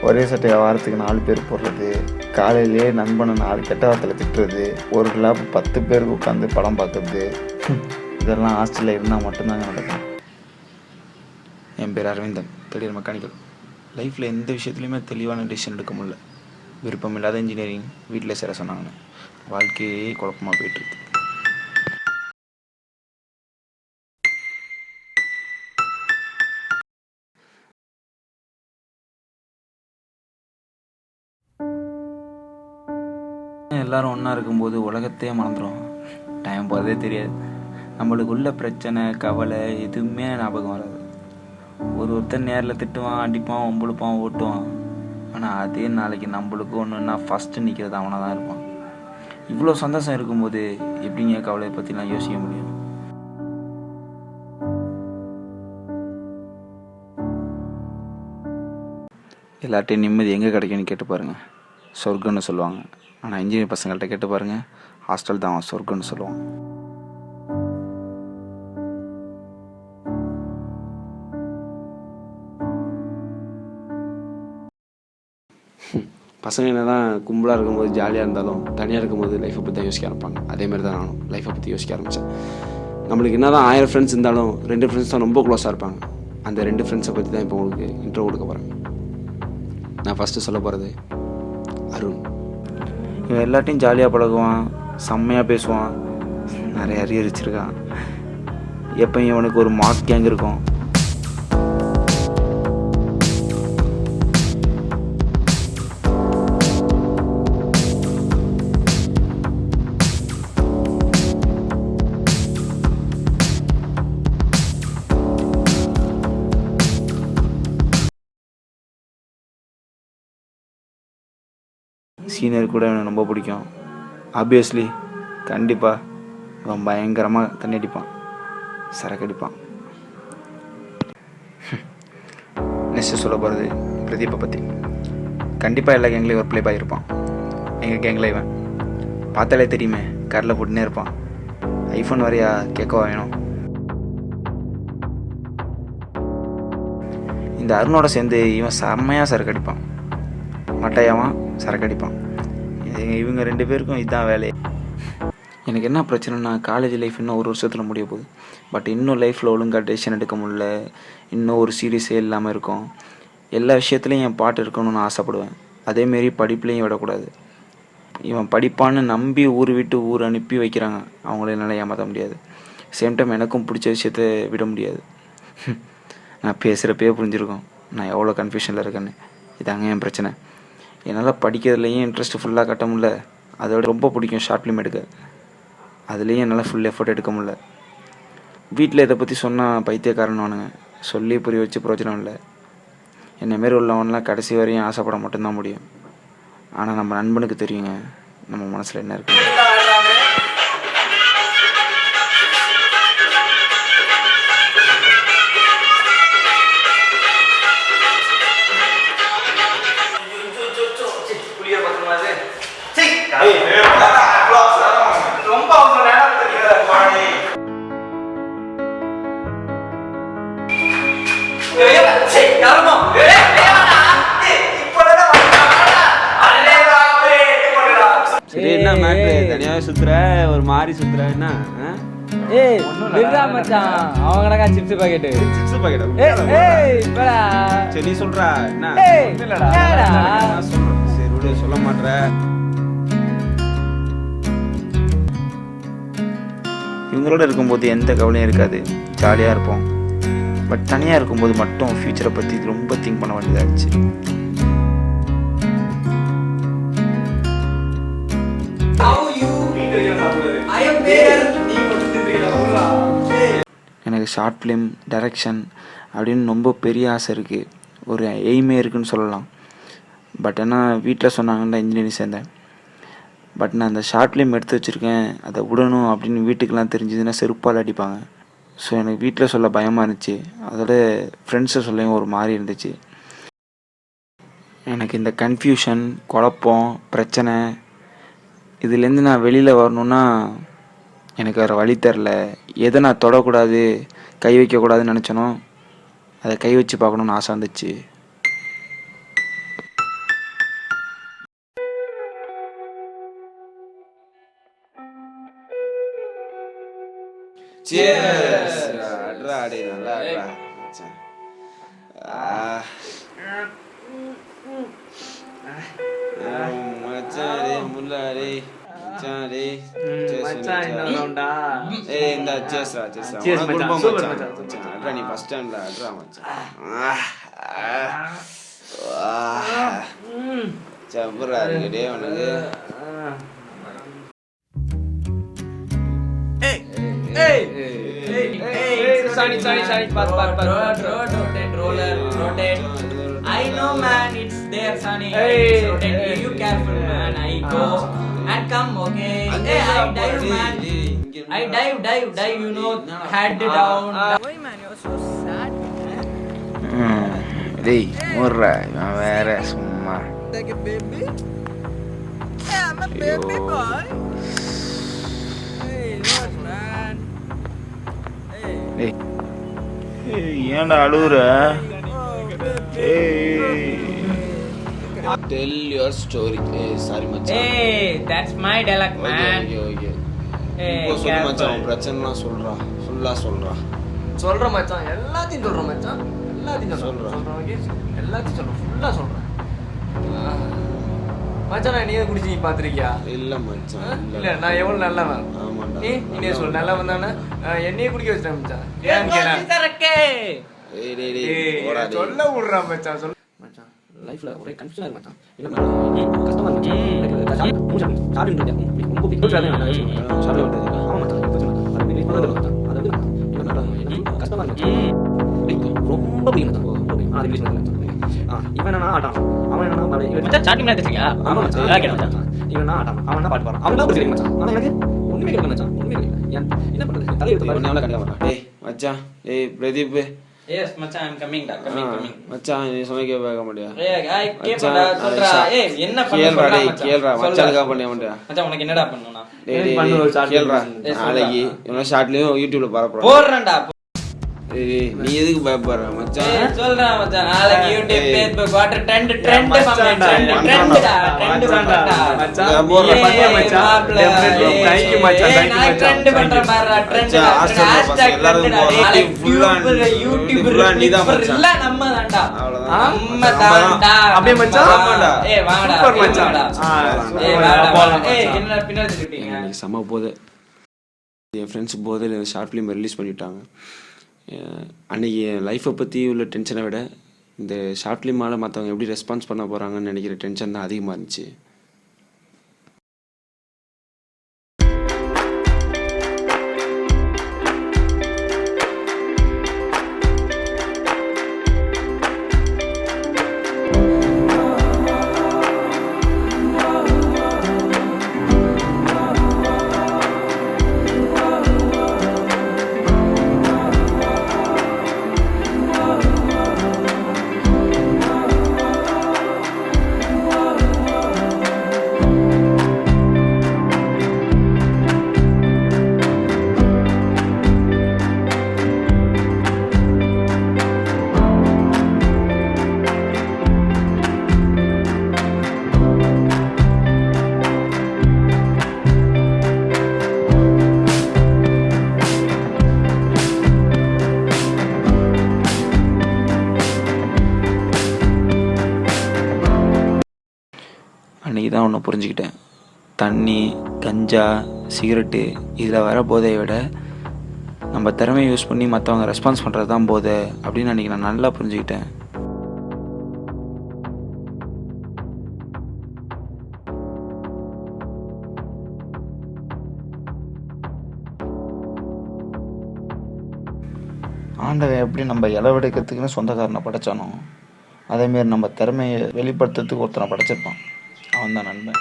ஒரே சட்டையை வாரத்துக்கு 4 பேர் போடுறது, காலையிலேயே நண்பனை 4 கெட்ட வார்த்தையில் திட்டுறது, ஒரு லேப் 10 பேருக்கு உட்காந்து படம் பார்க்குறது, இதெல்லாம் ஹாஸ்டலில் இருந்தால் மட்டும்தாங்க நடக்கும். என் பேர் அரவிந்தன், திடீர் மெக்கானிக்கல். லைஃப்பில் எந்த விஷயத்துலையுமே தெளிவான டிசிஷன் எடுக்க முடியல. விருப்பம் இல்லாத இன்ஜினியரிங் வீட்டில் சேர சொன்னாங்க. வாழ்க்கையே குழப்பமாக போயிட்டுருக்கு. எல்லோரும் ஒன்றா இருக்கும்போது உலகத்தையே மறந்துடும். டைம் போகிறதே தெரியாது. நம்மளுக்குள்ள பிரச்சனை கவலை எதுவுமே ஞாபகம் வராது. ஒருத்தர் நேரில் திட்டுவான், அடிப்பான், ஒம்புழுப்பான், ஓட்டுவான். ஆனால் அதே நாளைக்கு நம்மளுக்கு ஒன்றுன்னா ஃபஸ்ட்டு நிற்கிறது அவனாக தான் இருப்பான். இவ்வளோ சந்தோஷம் இருக்கும்போது எப்படிங்க கவலையை பற்றிலாம் யோசிக்க முடியும்? எல்லார்ட்டையும் நிம்மதி எங்கே கிடைக்குன்னு கேட்டு பாருங்கள், சொர்க்கம்னு சொல்லுவாங்க. ஆனால் இன்ஜினியர் பசங்கள்கிட்ட கேட்டு பாருங்கள், ஹாஸ்டல் தான் சொர்க்கம்னு சொல்லுவாங்க. பசங்க என்ன தான் கும்பலாக இருக்கும்போது ஜாலியாக இருந்தாலும் தனியாக இருக்கும்போது லைஃப்பை பற்றி தான் யோசிக்க ஆரம்பிப்பாங்க. அதேமாதிரி தான் நானும் லைஃப்பை பற்றி யோசிக்க ஆரம்பித்தேன். நம்மளுக்கு என்ன தான் 1000 ஃப்ரெண்ட்ஸ் இருந்தாலும் 2 ஃப்ரெண்ட்ஸ் தான் ரொம்ப க்ளோஸாக இருப்பாங்க. அந்த 2 ஃப்ரெண்ட்ஸை பற்றி தான் இப்போ உங்களுக்கு இன்ட்ரோ கொடுக்க போகிறேன். நான் ஃபஸ்ட்டு சொல்ல போகிறது அருண். இவன் எல்லாத்தையும் ஜாலியாக பழகுவான், செம்மையாக பேசுவான், நிறைய அரியர் வச்சுருக்கான். எப்போயும் இவனுக்கு ஒரு மாஸ் கேங் இருக்கும். சீனியர் கூட எனக்கு ரொம்ப பிடிக்கும். ஆப்வியஸ்லி கண்டிப்பாக இவன் பயங்கரமாக தண்ணி அடிப்பான், சரக்கு அடிப்பான். நெக்ஸ்ட்டு சொல்ல போகிறது பிரதீப்பை பற்றி. கண்டிப்பாக எல்லா கேங்லேயும் ஒரு ப்ளே பாய் இருப்பான். எங்கள் கேங்கில் இவன் பார்த்தாலே தெரியுமே, கரில் போட்டுனே இருப்பான். ஐஃபோன் வரையா கேட்கவா வேணும். இந்த அருணோட சேர்ந்து இவன் செம்மையாக சரக்கு அடிப்பான், மட்டையாவான், சரக்கு அடிப்பான். இவங்க 2 பேருக்கும் இதுதான் வேலையே. எனக்கு என்ன பிரச்சனைனா, காலேஜ் லைஃப் இன்னும் ஒரு வருஷத்தில் முடிய போகுது. பட் இன்னும் லைஃப்பில் ஒழுங்காக டெசிஷன் எடுக்க முடியல. இன்னும் ஒரு சீரியஸே இல்லாமல் இருக்கும். எல்லா விஷயத்துலையும் என் பாட்டு இருக்கணும்னு ஆசைப்படுவேன். அதேமாரி படிப்புலையும் விடக்கூடாது. இவன் படிப்பான்னு நம்பி ஊர் விட்டு ஊர் அனுப்பி வைக்கிறாங்க. அவங்கள என்னால் ஏமாற்ற முடியாது. சேம் டைம் எனக்கும் பிடிச்ச விஷயத்த விட முடியாது. நான் பேசுகிறப்பே புரிஞ்சிருக்கோம் நான் எவ்வளோ கன்ஃபியூஷனில் இருக்கேன்னு. இதாங்க என் பிரச்சனை. என்னால் படிக்கிறதுலேயும் இன்ட்ரெஸ்ட் ஃபுல்லாக கட்ட முடியல. அதோட ரொம்ப பிடிக்கும் ஷார்ட் ஃபிலிம் எடுக்க. அதுலேயும் என்னால் ஃபுல் எஃபர்ட் எடுக்க முடியல. வீட்டில் இதை பற்றி சொன்னால் பைத்தியக்காரன்வானுங்க. சொல்லி புரிய வச்சு பிரோஜனம் இல்லை. என்னமாரி உள்ளவன்லாம் கடைசி வரையும் ஆசைப்பட மட்டும்தான் முடியும். ஆனால் நம்ம நண்பனுக்கு தெரியுங்க நம்ம மனசில் என்ன இருக்குது. என்ன மேட்ரு தனியாவே சுத்துற, ஒரு மாதிரி சுத்துற என்ன? அவன் கணக்கா சிப்ஸ் பாக்கெட் சரி நீ சொல்ற என்ன? சரி சொல்ல மாட்ற. இவங்களோட இருக்கும்போது எந்த கவலையும் இருக்காது, ஜாலியாக இருப்போம். பட் தனியாக இருக்கும்போது மட்டும் ஃப்யூச்சரை பற்றி ரொம்ப திங்க் பண்ண வேண்டியதாகிடுச்சு. எனக்கு ஷார்ட் ஃபிலிம் டைரக்ஷன் அப்படின்னு ரொம்ப பெரிய ஆசை இருக்குது. ஒரு எய்மே இருக்குதுன்னு சொல்லலாம். பட் ஆனால் வீட்டில் சொன்னாங்கன்னா இன்ஜினியரிங் சேர்ந்தேன். பட் நான் அந்த ஷார்ட் ஃபிலிம் எடுத்து வச்சுருக்கேன், அதை விடணும் அப்படின்னு வீட்டுக்கெலாம் தெரிஞ்சதுன்னா செருப்பால் அடிப்பாங்க. ஸோ எனக்கு வீட்டில் சொல்ல பயமாக இருந்துச்சு. அதோட ஃப்ரெண்ட்ஸை சொல்லவும் ஒரு மாதிரி இருந்துச்சு. எனக்கு இந்த கன்ஃபியூஷன், குழப்பம், பிரச்சனை இதுலேருந்து நான் வெளியில் வரணுன்னா எனக்கு வேறு வழி தெரில. எதை நான் தொடக்கூடாது, கை வைக்கக்கூடாதுன்னு நினச்சனோ அதை கை வச்சு பார்க்கணுன்னு ஆசை வந்துச்சு. Cheers. அட்ரா அடி நல்லா அட்ரா மச்சான். மச்சான் டேய் முல்லாடி மச்சான் டேய் மச்சான் இந்த ரவுண்டா ஏய் இந்த சேஸ்ரா Cheers மச்சான். சூப்பர் மச்சான். மச்சான் அட்ரா நீ ஃபர்ஸ்ட் டைம்ல அட்ரா மச்சான். சப்புரா இருக்கு டேய் உனக்கு. Sunny, path. Rotate. I know, man, it's there, Sunny. It's rotate. You careful, man. I go and come, okay. Hey, I dive, man. I dive. You know, head down. Why, man? You're so sad, man. டேய் மூர்றா இவன் வேற சும்மா. Like a baby? Yeah, I'm a baby boy. Hey, what, man? Hey. ஏன்டா அழுகுற? Tell your story. Sorry மச்சான். Hey, that's my dialogue, man. Okay. Hey, இப்போ சொல்லு careful. மச்சான் உன் பிரச்சனைலாம் சொல்றா. ஃபுல்லா சொல்றா. சொல்றேன் மச்சான், எல்லாத்தையும் சொல்றேன் மச்சான், எல்லாத்தையும் சொல்றா. எல்லாத்தையும் சொல்றேன், ஃபுல்லா சொல்றேன் மச்சான். நான் நீயே குடிச்சு நீ பாத்திருக்கியா? இல்ல மச்சான். இல்ல நான் எவ்வளவு நல்லவன். ஆமாடா. நீ சொல்லு நல்லவன் தானே. என்னையே குடிக்க வச்சிட்டேன் மச்சான். ஏன் டேய் போடா டேய். சொல்ல விடுறா மச்சான். சொல்ல மச்சான் லைஃப்ல ஒரே கன்ஃபியூஷனா இருக்கு மச்சான். என்ன கஷ்டமா இருக்கு மச்சான். எனக்கு ஷாப்பிங் பண்ணி ரொம்ப பிடிக்கும். ஷாப்பிங் பண்ணி ஆமா மச்சான். இப்போ சொன்னா அது வீட்ல பண்ணது மச்சான். அது வந்து என்ன கஷ்டமா இருக்கு மச்சான். ரொம்ப பிடிக்கும் மச்சான். ரொம்ப பிடிக்கும். அது இங்கிலீஷ்ல மச்சான். இவன் என்ன ஆட்டான், அவன் என்ன மச்சான் ஸ்டார்டிங் மேல தெரியுங்க. ஆமா மச்சான். ஓகே மச்சான். இவன் என்ன ஆட்டான், அவன் என்ன பாட்டு பாடுறான், அவன் தான் புரியுது மச்சான். ஆனா எனக்கு ஒண்ணுமே கேட்கல மச்சான். ஒண்ணுமே கேட்கல. என்ன பண்றது தலையெழுத்து பாரு. நான் கண்டிப்பா மாட்டேன். டேய் மச்சான். ஏய் பிரதீப். எஸ் மச்சான், I'm coming. மச்சான் நீ சமைக்க பார்க்க முடியா? ஏய் கேப்படா சொல்றா. ஏய் என்ன பண்ண கேள்றா சொல்றா டேய் மச்சான். கேள்றா மச்சானுக்கா பண்ண மாட்டியா? மச்சான் உனக்கு என்னடா பண்ணனும்னா? டேய் கேள்றா நாளைக்கு இவன ஷார்ட்லயும் யூடியூப்ல பாற போறேன்டா. டேய் நீ எதுக்கு பயப்படுற மச்சான்? ஏய் சொல்றா மச்சான், நாளைக்கு யூடியூப் Facebook வாட்டர் ட்ரெண்ட் ட்ரெண்ட்டா ட்ரெண்ட் பண்றா மச்சான். போற பண்ணியா மச்சான். டெஃபினெட்லி थैंक यू மச்சான். थैंक यू மச்சான். ட்ரெண்ட் பண்ற பாருடா. ட்ரெண்ட் ஹேஷ்டாக் எல்லாரும் யூடியூபர் நீ தான் மச்சான். இல்ல நம்ம தான்டா. நம்ம தான்டா. அப்படியே மச்சான். ஆமாடா. ஏய் வாங்கடா. சூப்பர் மச்சான். ஏய் வாடா. ஏய் என்ன பின்னாடி திட்டிங்க? எனக்கு செம போதை. என் ஃப்ரெண்ட்ஸ் போதையில் ஷார்ட் ஃபிலிம் ரிலீஸ் பண்ணிட்டாங்க. அன்றைக்கி என் லைஃப்பை பற்றி உள்ள டென்ஷனை விட இந்த ஷார்ட் ஃபிலிமால் மற்றவங்க எப்படி ரெஸ்பான்ஸ் பண்ண போகிறாங்கன்னு நினைக்கிற டென்ஷன் தான் அதிகமாக இருந்துச்சு. அன்றைக்கி தான் ஒன்று புரிஞ்சுக்கிட்டேன். தண்ணி, கஞ்சா, சிகரெட்டு இதில் வர போதையை விட நம்ம திறமையை யூஸ் பண்ணி மற்றவங்க ரெஸ்பான்ஸ் பண்ணுறது தான் போதை அப்படின்னு அன்றைக்கி நான் நல்லா புரிஞ்சுக்கிட்டேன். ஆண்டவன் எப்படி நம்ம இளவெடுக்கிறதுக்குன்னு சொந்தக்காரனை படைச்சானோ அதேமாரி நம்ம திறமையை வெளிப்படுத்துறதுக்கு ஒருத்தனை படைச்சிருப்பான். அவன் தான் நண்பன்.